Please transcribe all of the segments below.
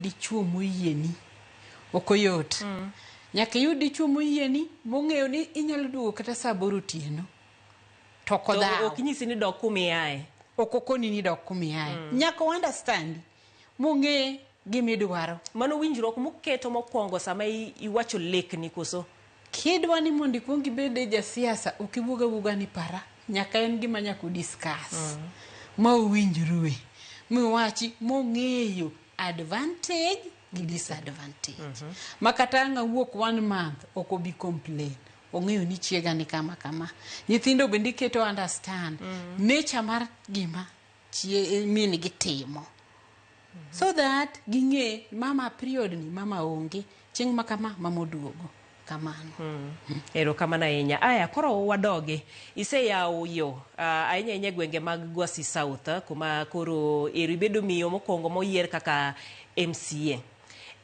dichuo moyieni okoyot. Nyaka yud dichuo moyieni mong'eyo ni inyalo duogo kata saa 8 otieno. To kodhaw. To ok nyisi ni dok kumiaye. Okokoni ni dok kumiaye. Nyaka understand mong'e gimidwaro. Mano winjruok muketo mokwongo sama iwacho lekni koso. Kidwa ni mondo ikuong ibed jasiasa ok iwuoga wuoga ni para. Nyaka en gima nyaka discuss. Ma uwinjrue. Miwachi mong'eyo advantage gi disadvantage. Makata nga wuok 1 month ok obi complain. Ong'eyo ni chiega ni kama kama. Nyithindo bende keto understand nature mar gima min gitimo. So that ging'e mama period ni mama onge chieng' makama mama oduogo kamano. Ero kamana ahinya. Aya koro wadoge. Iseyawo yo ahinya gwenge mag Gwasi South kuma koro eri bedo miyo mokwongo moyier kaka MCA.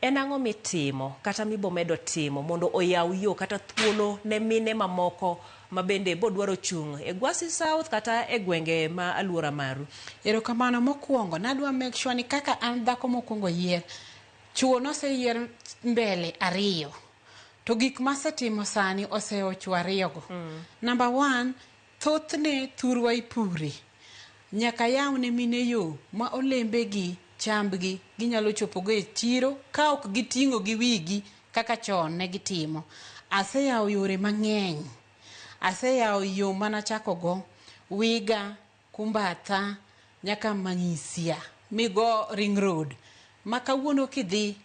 En ang'o mitimo kata mibomedo timo mondo oyaw yo kata thuolo ne mine mamoko mabende bodwaro chung' e Gwasi South kata e gwenge ma aluora maru? Ero kamano mokwongo nadwa make sure ni kaka an dhako mokwongo yier chuo noseyier mbele 2 to gik masetimo sani oseo chuo 2 go. Number 1, thothne thurwa ipure. Nyaka yaw ne mine yo ma olembe gi chambgi ginyalo chopogo e chiro ka ok giting'o gi wigi kaka chon ne gitimo. Aseyawo yore mang'eny. Aseyawo yo manachako go Wiga, Kumbatha, nyaka Manyisia, migo Ring Road. Ma kawuono kidhi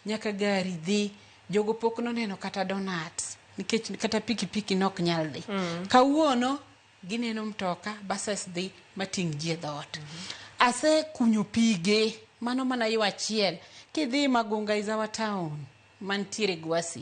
nyaka gari dhi, jogo pok noneno kata donuts nikech kata pikipiki nok nyal dhi. Kawuono gineno mtoka buses dhi mating' ji e dhot. Ase kunyo pige mano mana yo achiel kidhi Magunga is our town mantiere Gwasi.